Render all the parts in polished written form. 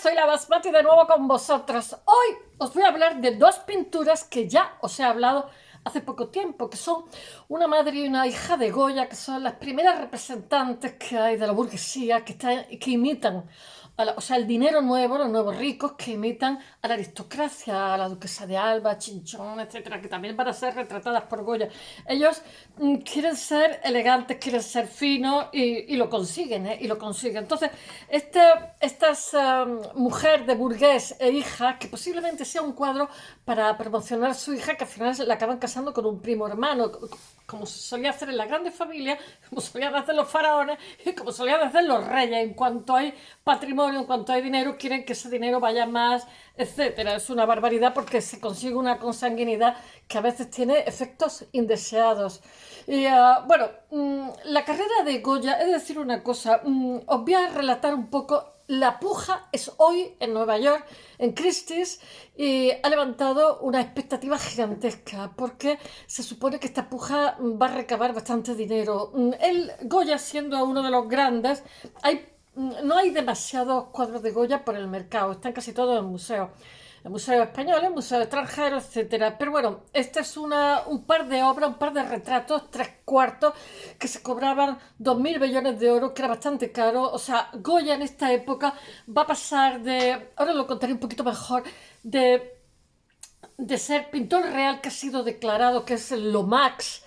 soy la Basmati de nuevo con vosotros. Hoy os voy a hablar de dos pinturas que ya os he hablado hace poco tiempo, que son una madre y una hija de Goya, que son las primeras representantes que hay de la burguesía que imitan, el dinero nuevo, los nuevos ricos que imitan a la aristocracia, a la duquesa de Alba, Chinchón, etcétera, que también van a ser retratadas por Goya. Ellos quieren ser elegantes, quieren ser finos y lo consiguen, ¿eh? Y lo consiguen. Entonces, esta mujer de burgués e hija, que posiblemente sea un cuadro para promocionar a su hija, que al final la acaban casando con un primo hermano, como se solía hacer en las grandes familias, como solían hacer los faraones y como solían hacer los reyes. En cuanto hay patrimonio, en cuanto hay dinero, quieren que ese dinero vaya más, etcétera. Es una barbaridad porque se consigue una consanguinidad que a veces tiene efectos indeseados. Y bueno, la carrera de Goya, es decir una cosa, os voy a relatar un poco. La puja es hoy en Nueva York, en Christie's, y ha levantado una expectativa gigantesca porque se supone que esta puja va a recabar bastante dinero. Goya, siendo uno de los grandes, no hay demasiados cuadros de Goya por el mercado, están casi todos en museos. En museos españoles, museos extranjeros, etcétera. Pero bueno, este es un par de obras, un par de retratos, tres cuartos, que se cobraban 2.000 millones de euros, que era bastante caro. O sea, Goya en esta época va a pasar ahora lo contaré un poquito mejor, de ser pintor real, que ha sido declarado que es lo más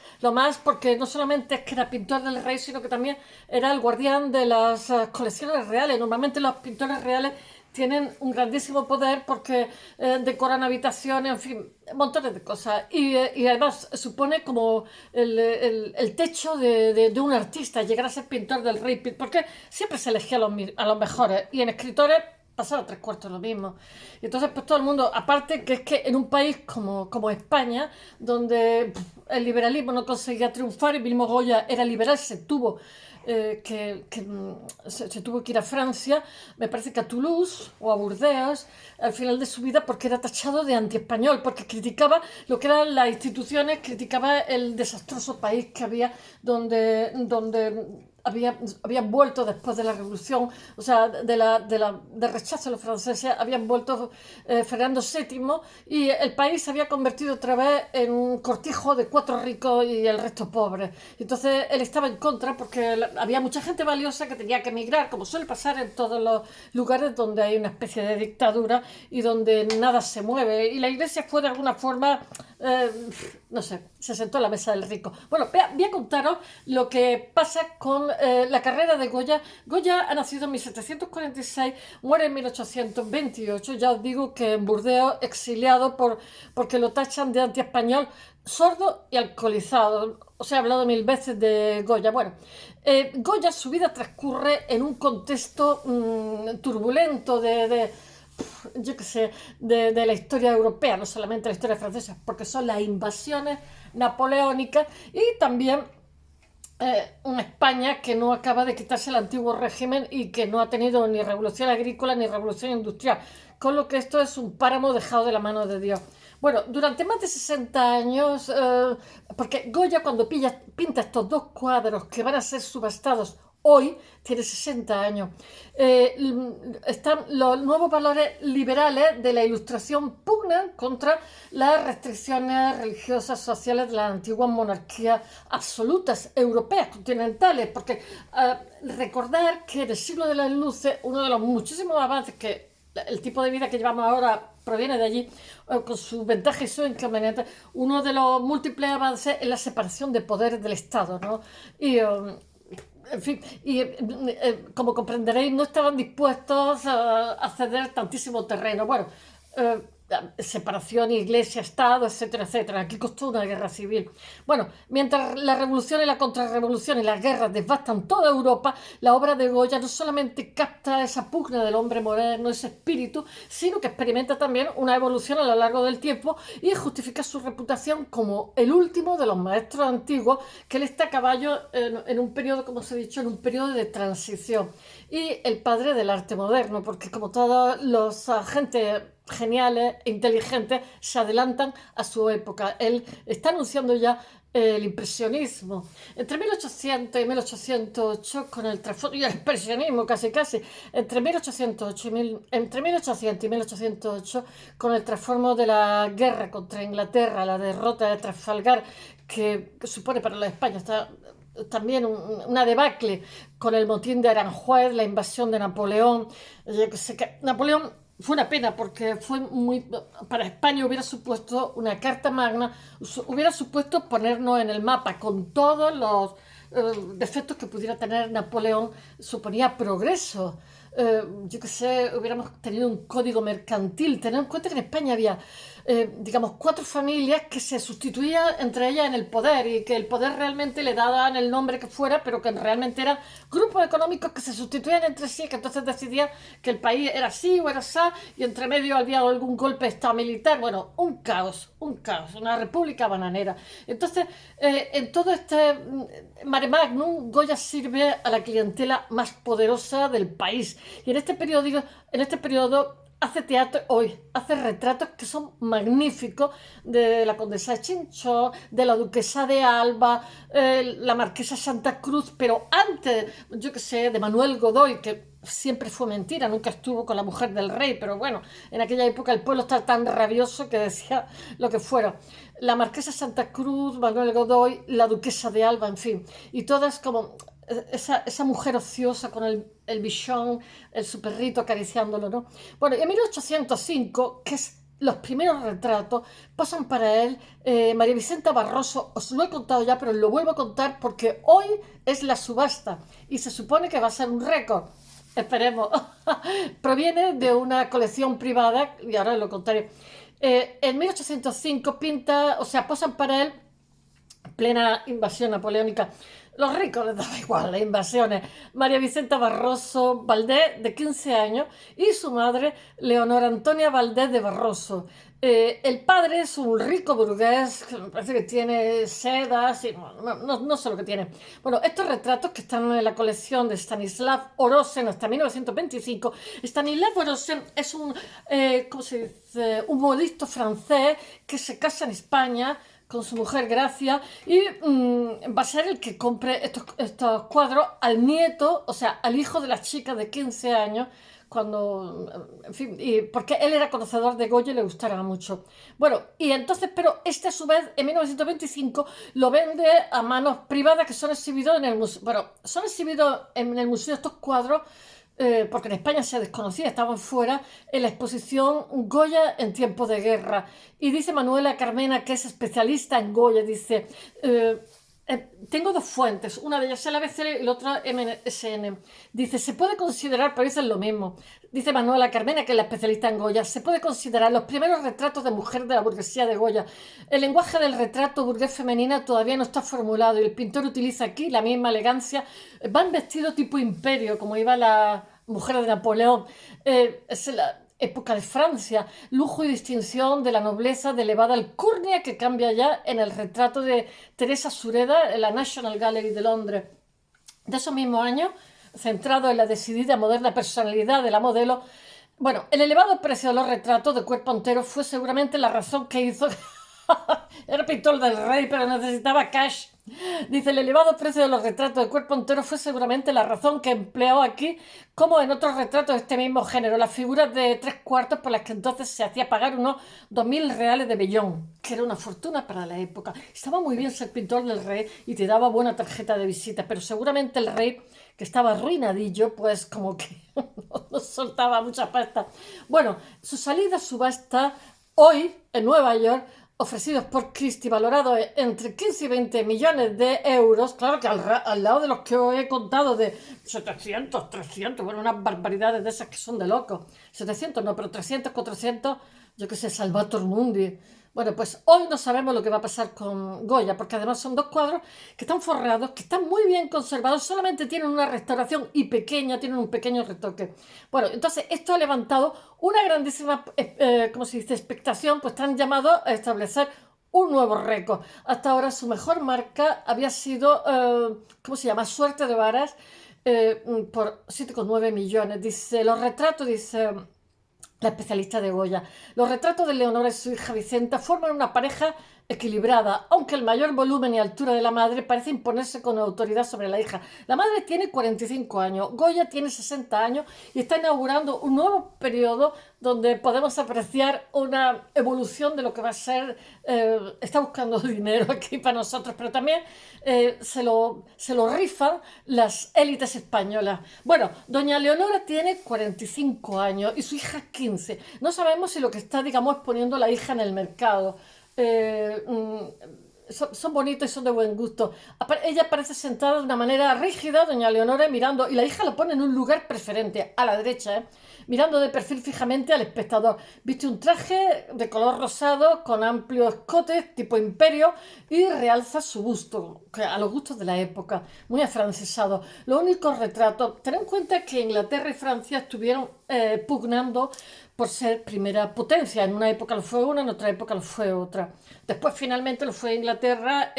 porque no solamente es que era pintor del rey, sino que también era el guardián de las colecciones reales. Normalmente los pintores reales tienen un grandísimo poder porque decoran habitaciones, en fin, montones de cosas. Y además supone como el techo de un artista, llegar a ser pintor del rey, porque siempre se elegía a los mejores. Y en escritores pasaba tres cuartos lo mismo. Y entonces, pues todo el mundo, aparte que es que en un país como España, donde el liberalismo no conseguía triunfar y mismo Goya era liberal, se tuvo que ir a Francia, me parece que a Toulouse o a Burdeos, al final de su vida, porque era tachado de antiespañol, porque criticaba lo que eran las instituciones, criticaba el desastroso país que había donde habían vuelto después de la revolución, o sea, de rechazo a los franceses, habían vuelto Fernando VII y el país se había convertido otra vez en un cortijo de cuatro ricos y el resto pobres. Entonces él estaba en contra porque había mucha gente valiosa que tenía que emigrar, como suele pasar en todos los lugares donde hay una especie de dictadura y donde nada se mueve. Y la iglesia fue de alguna forma, no sé, se sentó a la mesa del rico. Bueno, voy a contaros lo que pasa con la carrera de Goya. Goya ha nacido en 1746, muere en 1828. Ya os digo que en Burdeos, exiliado porque lo tachan de antiespañol, sordo y alcoholizado. Os he hablado mil veces de Goya. Bueno, Goya, su vida transcurre en un contexto turbulento yo qué sé, de la historia europea, no solamente la historia francesa, porque son las invasiones napoleónicas y también una España que no acaba de quitarse el antiguo régimen y que no ha tenido ni revolución agrícola ni revolución industrial, con lo que esto es un páramo dejado de la mano de Dios. Bueno, durante más de 60 años, porque Goya cuando pinta estos dos cuadros que van a ser subastados hoy, tiene 60 años. Están los nuevos valores liberales de la Ilustración pugnan contra las restricciones religiosas sociales de las antiguas monarquías absolutas europeas, continentales, porque recordar que en el siglo de las luces, uno de los muchísimos avances que el tipo de vida que llevamos ahora proviene de allí, con sus ventajas y sus inconvenientes, uno de los múltiples avances es la separación de poderes del Estado, ¿no? En fin, como comprenderéis, no estaban dispuestos a ceder tantísimo terreno. Bueno, eh, separación iglesia-estado, etcétera, etcétera. Aquí costó una guerra civil. Bueno, mientras la revolución y la contrarrevolución y las guerras devastan toda Europa, la obra de Goya no solamente capta esa pugna del hombre moderno, ese espíritu, sino que experimenta también una evolución a lo largo del tiempo y justifica su reputación como el último de los maestros antiguos, que él está a caballo en un periodo, como os he dicho, en un periodo de transición. Y el padre del arte moderno, porque como todos los agentes geniales e inteligentes se adelantan a su época. Él está anunciando ya el impresionismo. Entre 1800 y 1808, con el trasfondo, y el expresionismo casi casi, entre 1800 y 1808, con el trasfondo de la guerra contra Inglaterra, la derrota de Trafalgar, que supone para la España también una debacle con el motín de Aranjuez, la invasión de Napoleón. Yo que sé que Napoleón fue una pena porque fue muy para España hubiera supuesto una carta magna, hubiera supuesto ponernos en el mapa con todos los defectos que pudiera tener Napoleón, suponía progreso. Yo que sé, hubiéramos tenido un código mercantil. Tened en cuenta que en España había, digamos, 4 familias que se sustituían entre ellas en el poder y que el poder realmente le daban el nombre que fuera, pero que realmente eran grupos económicos que se sustituían entre sí, que entonces decidían que el país era así o era así, y entre medio había algún golpe de estado militar. Bueno, un caos, una república bananera. Entonces, en todo este mare magnum, Goya sirve a la clientela más poderosa del país. Y en este periodo hace teatro hoy, hace retratos que son magníficos de la condesa de Chinchón, de la duquesa de Alba, la marquesa Santa Cruz, pero antes, yo que sé, de Manuel Godoy, que siempre fue mentira, nunca estuvo con la mujer del rey, pero bueno, en aquella época el pueblo estaba tan rabioso que decía lo que fuera. La marquesa Santa Cruz, Manuel Godoy, la duquesa de Alba, en fin, y todas como esa mujer ociosa con el bichón, su perrito acariciándolo, ¿no? Bueno, en 1805, que es los primeros retratos, pasan para él María Vicenta Barroso. Os lo he contado ya, pero lo vuelvo a contar porque hoy es la subasta y se supone que va a ser un récord. Esperemos. Proviene de una colección privada y ahora lo contaré. En 1805 pinta, o sea, posan para él plena invasión napoleónica. Los ricos les daba igual las invasiones. María Vicenta Barroso Valdés, de 15 años, y su madre, Leonora Antonia Valdés de Barroso. El padre es un rico burgués, que me parece que tiene sedas, y no sé lo que tiene. Bueno, estos retratos que están en la colección de Stanislav Orosen hasta 1925. Stanislav Orosen es ¿cómo se dice? Un modista francés que se casa en España con su mujer Gracia y va a ser el que compre estos cuadros al nieto, o sea, al hijo de la chica de 15 años, en fin, porque él era conocedor de Goya y le gustara mucho. Bueno, y entonces, pero este a su vez, en 1925, lo vende a manos privadas que son exhibidos en el museo. Bueno, son exhibidos en el museo estos cuadros porque en España se desconocía, estaban fuera, en la exposición Goya en tiempos de guerra. Y dice Manuela Carmena, que es especialista en Goya, dice, tengo 2 fuentes, una de ellas es la ABC y la otra MSN. Dice, se puede considerar, pero dicen lo mismo. Dice Manuela Carmena, que es la especialista en Goya, se puede considerar los primeros retratos de mujer de la burguesía de Goya. El lenguaje del retrato burgués femenina todavía no está formulado y el pintor utiliza aquí la misma elegancia. Van vestidos tipo imperio, como iba la mujer de Napoleón. Es la época de Francia, lujo y distinción de la nobleza de elevada alcurnia que cambia ya en el retrato de Teresa Sureda en la National Gallery de Londres. De esos mismos años, centrado en la decidida moderna personalidad de la modelo, bueno, el elevado precio de los retratos de cuerpo entero fue seguramente la razón que hizo... Era pintor del rey, pero necesitaba cash. Dice, el elevado precio de los retratos de cuerpo entero fue seguramente la razón que empleó aquí, como en otros retratos de este mismo género, las figuras de 3/4 por las que entonces se hacía pagar unos 2.000 reales de vellón, que era una fortuna para la época. Estaba muy bien ser pintor del rey y te daba buena tarjeta de visita, pero seguramente el rey, que estaba arruinadillo, pues como que no soltaba mucha pasta. Bueno, su salida a subasta hoy en Nueva York, ofrecidos por Christie, valorados entre 15 y 20 millones de euros, claro que al lado de los que os he contado de 700, 300, bueno, unas barbaridades de esas que son de locos. 700 no, pero 300, 400, yo qué sé, Salvator Mundi. Bueno, pues hoy no sabemos lo que va a pasar con Goya, porque además son 2 cuadros que están forrados, que están muy bien conservados, solamente tienen una restauración y pequeña, tienen un pequeño retoque. Bueno, entonces esto ha levantado una grandísima, ¿cómo se dice?, expectación, pues están llamados a establecer un nuevo récord. Hasta ahora su mejor marca había sido, ¿cómo se llama?, Suerte de Varas, por 7,9 millones. Dice, los retratos, dice... La especialista de Goya. Los retratos de Leonora y su hija Vicenta forman una pareja equilibrada, aunque el mayor volumen y altura de la madre parece imponerse con autoridad sobre la hija. La madre tiene 45 años, Goya tiene 60 años y está inaugurando un nuevo periodo donde podemos apreciar una evolución de lo que va a ser, está buscando dinero aquí para nosotros, pero también se lo rifan las élites españolas. Bueno, doña Leonora tiene 45 años y su hija 15. No sabemos si lo que está, digamos, es poniendo la hija en el mercado. Eh, son bonitos y son de buen gusto. Ella parece sentada de una manera rígida, doña Leonora, mirando, y la hija la pone en un lugar preferente, a la derecha, mirando de perfil fijamente al espectador. Viste un traje de color rosado con amplio escote, tipo imperio, y realza su busto, a los gustos de la época, muy afrancesado. Los únicos retratos, ten en cuenta que Inglaterra y Francia estuvieron pugnando por ser primera potencia. En una época lo fue una, en otra época lo fue otra. Después finalmente lo fue Inglaterra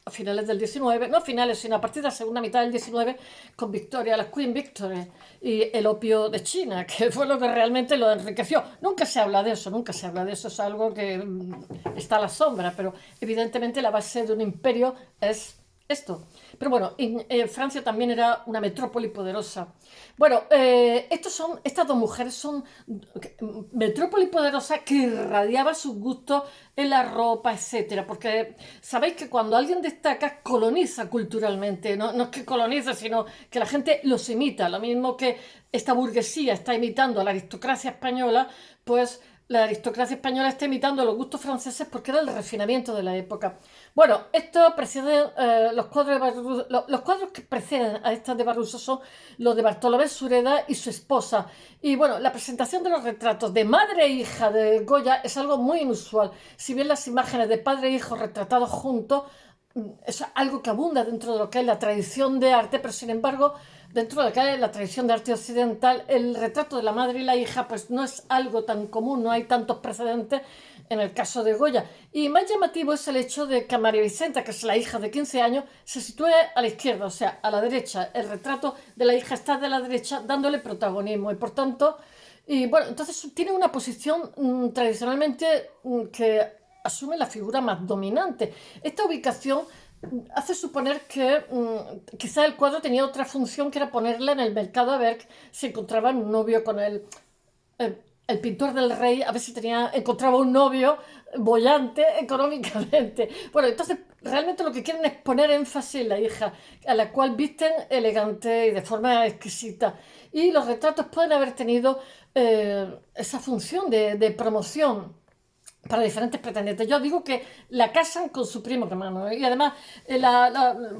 a finales del 19, no a finales, sino a partir de la segunda mitad del 19, con Victoria, la Queen Victory y el opio de China, que fue lo que realmente lo enriqueció. Nunca se habla de eso, nunca se habla de eso, es algo que está a la sombra, pero evidentemente la base de un imperio es esto. Pero bueno, Francia también era una metrópoli poderosa. Bueno, estas dos mujeres son metrópoli poderosa que irradiaba sus gustos en la ropa, etcétera. Porque sabéis que cuando alguien destaca, coloniza culturalmente. No es que coloniza, sino que la gente los imita. Lo mismo que esta burguesía está imitando a la aristocracia española, pues la aristocracia española está imitando los gustos franceses porque era el refinamiento de la época. Bueno, esto precede, los cuadros de Barroso, los cuadros que preceden a estas de Barroso son los de Bartolomé Sureda y su esposa. Y bueno, la presentación de los retratos de madre e hija de Goya es algo muy inusual. Si bien las imágenes de padre e hijo retratados juntos es algo que abunda dentro de lo que es la tradición de arte, pero sin embargo, dentro de lo que es la tradición de arte occidental, el retrato de la madre y la hija pues no es algo tan común, no hay tantos precedentes en el caso de Goya. Y más llamativo es el hecho de que María Vicenta, que es la hija de 15 años, se sitúe a la izquierda, o sea, a la derecha. El retrato de la hija está de la derecha, dándole protagonismo y por tanto, y bueno, entonces tiene una posición tradicionalmente que asume la figura más dominante. Esta ubicación hace suponer que quizá el cuadro tenía otra función que era ponerla en el mercado a ver si encontraban un novio con él. El pintor del rey a ver si encontraba un novio bollante económicamente. Bueno, entonces realmente lo que quieren es poner énfasis en la hija, a la cual visten elegante y de forma exquisita. Y los retratos pueden haber tenido esa función de promoción para diferentes pretendientes. Yo digo que la casan con su primo hermano. Y además,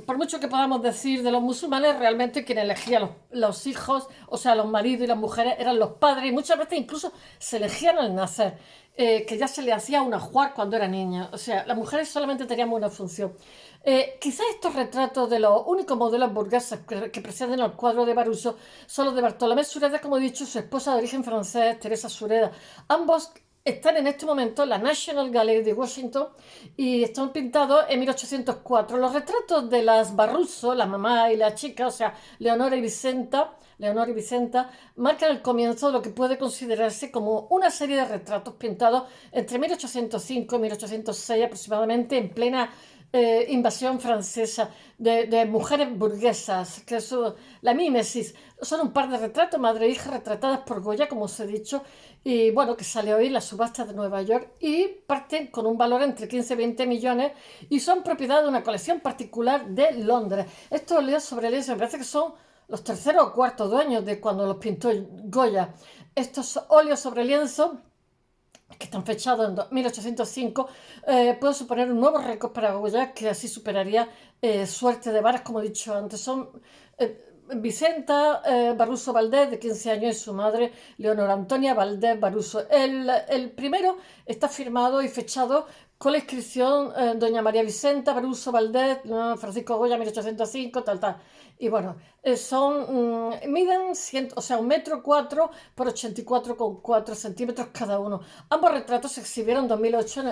por mucho que podamos decir de los musulmanes, realmente quien elegía los hijos, o sea, los maridos y las mujeres, eran los padres. Y muchas veces incluso se elegían al nacer. Que ya se le hacía un ajuar cuando era niña. O sea, las mujeres solamente teníamos una función. Quizás estos retratos de los únicos modelos burgueses que preceden al cuadro de Barroso son los de Bartolomé Sureda, como he dicho, su esposa de origen francés, Teresa Sureda. Ambos están en este momento en la National Gallery de Washington y están pintados en 1804. Los retratos de las Barroso, la mamá y la chica, o sea, Leonora y Vicenta, marcan el comienzo de lo que puede considerarse como una serie de retratos pintados entre 1805 y 1806 aproximadamente en plena invasión francesa de mujeres burguesas, que es la mímesis. Son un par de retratos, madre e hija, retratadas por Goya, como os he dicho, y bueno, que sale hoy en la subasta de Nueva York y parten con un valor entre 15 y 20 millones y son propiedad de una colección particular de Londres. Estos óleos sobre lienzo me parece que son los terceros o cuartos dueños de cuando los pintó Goya. Estos óleos sobre lienzo que están fechados en 1805, puede suponer un nuevo récord para Goya, que así superaría Suerte de Varas, como he dicho antes. Son Vicenta Barroso Valdés, de 15 años, y su madre, Leonora Antonia Valdés Barroso. El primero está firmado y fechado con la inscripción Doña María Vicenta Barroso Valdés, Francisco Goya, 1805, tal. Y bueno, miden 1,4 m por 84,4 centímetros cada uno. Ambos retratos se exhibieron en 2008,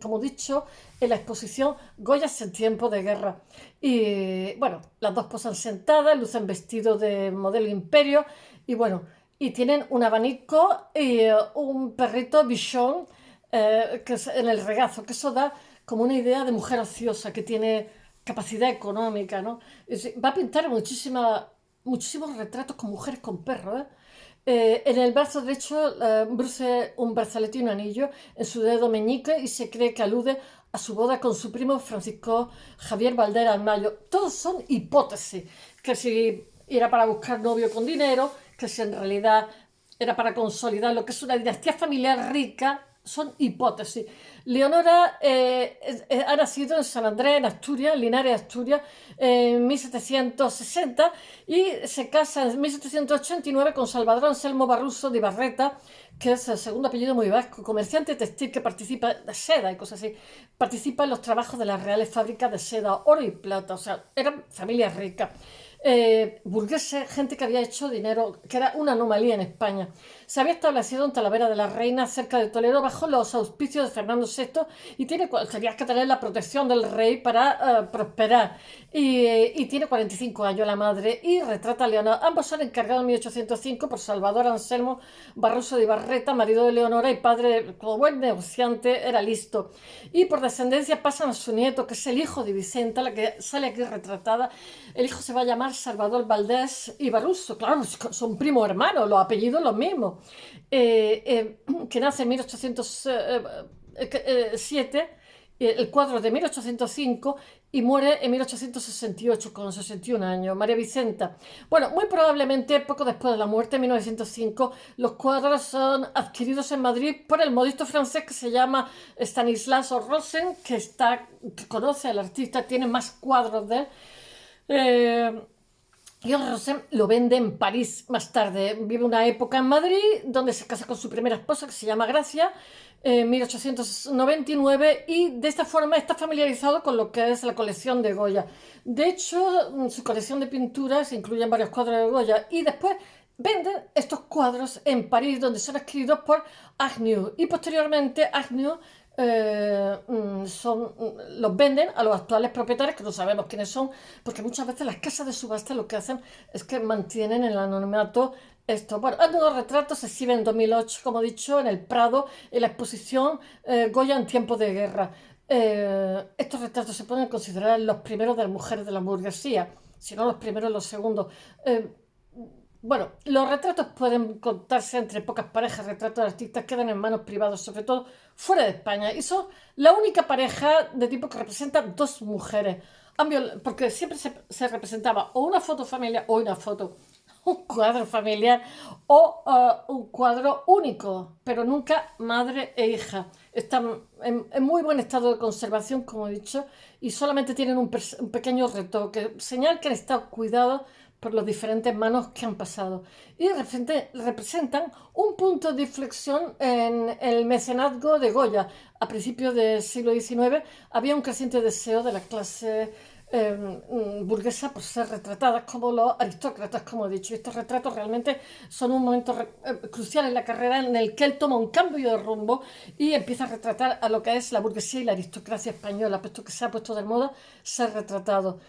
como he dicho, en la exposición Goyas en tiempo de guerra. Y bueno, las dos posan sentadas, lucen vestidos de modelo imperio y bueno, y tienen un abanico y un perrito bichón que es en el regazo, que eso da como una idea de mujer ociosa que tiene capacidad económica, ¿no? Va a pintar muchísimos retratos con mujeres con perros, ¿eh? En el brazo derecho bruce un brazalete y un anillo en su dedo meñique y se cree que alude a su boda con su primo Francisco Javier Valderas Mayo. Todos son hipótesis, que si era para buscar novio con dinero, que si en realidad era para consolidar lo que es una dinastía familiar rica, son hipótesis. Leonora ha nacido en San Andrés, en Asturias, Linares, Asturias, en 1760 y se casa en 1789 con Salvador Anselmo Barruso de Ibarreta, que es el segundo apellido muy vasco, comerciante textil que participa de seda y cosas así, participa en los trabajos de las reales fábricas de seda, oro y plata, o sea, eran familias ricas. Burgueses, gente que había hecho dinero, que era una anomalía en España. Se había establecido en Talavera de la Reina, cerca de Toledo, bajo los auspicios de Fernando VI y tenía que tener la protección del rey para prosperar. Y tiene 45 años la madre y retrata a Leonora. Ambos son encargados en 1805 por Salvador Anselmo Barroso de Ibarreta, marido de Leonora y padre, como buen negociante, era listo. Y por descendencia pasan a su nieto, que es el hijo de Vicenta, la que sale aquí retratada. El hijo se va a llamar Salvador Valdés y Barroso. Claro, son primos hermanos, los apellidos los mismos. Que nace en 1807, el cuadro de 1805 y muere en 1868 con 61 años, María Vicenta. Bueno, muy probablemente poco después de la muerte, en 1905, los cuadros son adquiridos en Madrid por el modisto francés que se llama Stanislas Rosen, que conoce al artista, tiene más cuadros de él. Y Rosen lo vende en París más tarde. Vive una época en Madrid donde se casa con su primera esposa, que se llama Gracia, en 1899, y de esta forma está familiarizado con lo que es la colección de Goya. De hecho, su colección de pinturas incluye varios cuadros de Goya y después venden estos cuadros en París, donde son adquiridos por Agnew, y posteriormente Agnew los venden a los actuales propietarios, que no sabemos quiénes son, porque muchas veces las casas de subasta lo que hacen es que mantienen el anonimato esto. Bueno, algunos retratos se exhiben en 2008, como he dicho, en el Prado, en la exposición Goya en tiempos de guerra. Estos retratos se pueden considerar los primeros de las mujeres de la burguesía, si no los primeros, los segundos. Bueno, los retratos pueden contarse entre pocas parejas. Retratos de artistas quedan en manos privadas, sobre todo fuera de España. Y son la única pareja de tipo que representa dos mujeres. Porque siempre se representaba o una foto familiar o una foto, un cuadro familiar o un cuadro único, pero nunca madre e hija. Están en muy buen estado de conservación, como he dicho, y solamente tienen un pequeño retoque, señal que han estado cuidados por las diferentes manos que han pasado. Y de repente representan un punto de inflexión en el mecenazgo de Goya. A principios del siglo XIX había un creciente deseo de la clase burguesa por ser retratadas como los aristócratas, como he dicho. Y estos retratos realmente son un momento crucial en la carrera en el que él toma un cambio de rumbo y empieza a retratar a lo que es la burguesía y la aristocracia española, puesto que se ha puesto de moda ser retratado.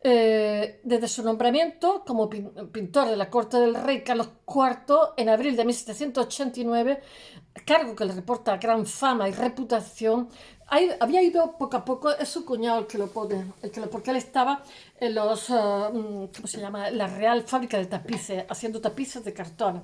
Desde su nombramiento como pintor de la corte del rey Carlos IV en abril de 1789, cargo que le reporta gran fama y reputación, había ido poco a poco, es su cuñado el que lo pone, porque él estaba en ¿cómo se llama? La Real Fábrica de Tapices, haciendo tapices de cartón,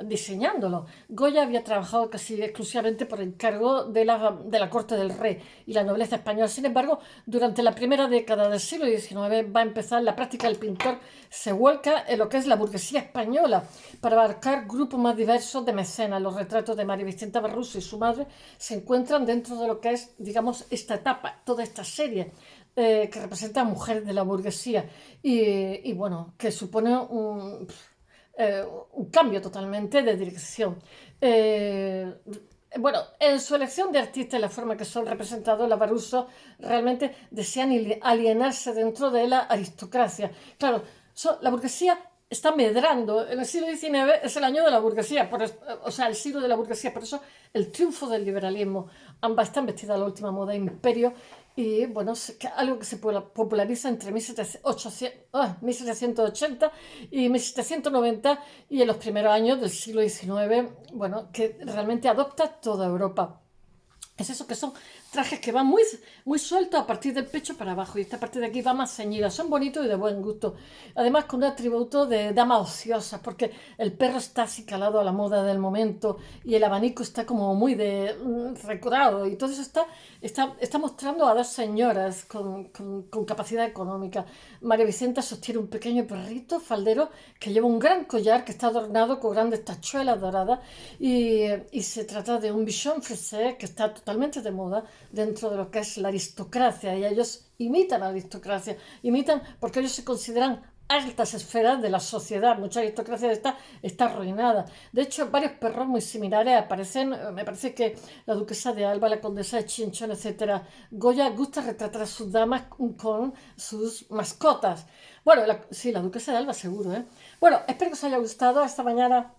diseñándolo. Goya había trabajado casi exclusivamente por encargo de la corte del rey y la nobleza española. Sin embargo, durante la primera década del siglo XIX va a empezar la práctica del pintor, se vuelca en lo que es la burguesía española para abarcar grupos más diversos de mecenas. Los retratos de María Vicenta Barroso y su madre se encuentran dentro de lo que es, digamos, esta etapa, toda esta serie que representa a mujeres de la burguesía y bueno, que supone un cambio totalmente de dirección. Bueno, en su elección de artistas y la forma que son representados, la Barroso realmente desean alienarse dentro de la aristocracia. Claro, la burguesía está medrando. En el siglo XIX es el año de la burguesía, o sea, el siglo de la burguesía, por eso el triunfo del liberalismo. Ambas están vestidas a la última moda, imperio, y bueno, algo que se populariza entre 1780 y 1790 y en los primeros años del siglo XIX, bueno, que realmente adopta toda Europa. Es eso que son trajes que van muy, muy sueltos a partir del pecho para abajo y esta parte de aquí va más ceñida. Son bonitos y de buen gusto. Además con un atributo de dama ociosa, porque el perro está así calado a la moda del momento y el abanico está como muy recorado. Y todo eso está mostrando a dos señoras con capacidad económica. María Vicenta sostiene un pequeño perrito faldero que lleva un gran collar que está adornado con grandes tachuelas doradas y se trata de un bichon frisé que está totalmente de moda dentro de lo que es la aristocracia y ellos imitan a la aristocracia, imitan porque ellos se consideran altas esferas de la sociedad. Mucha aristocracia está arruinada. De hecho, varios perros muy similares aparecen. Me parece que la duquesa de Alba, la condesa de Chinchón, etcétera. Goya gusta retratar a sus damas con sus mascotas. Bueno, sí, la duquesa de Alba seguro, ¿eh? Bueno, espero que os haya gustado. Esta mañana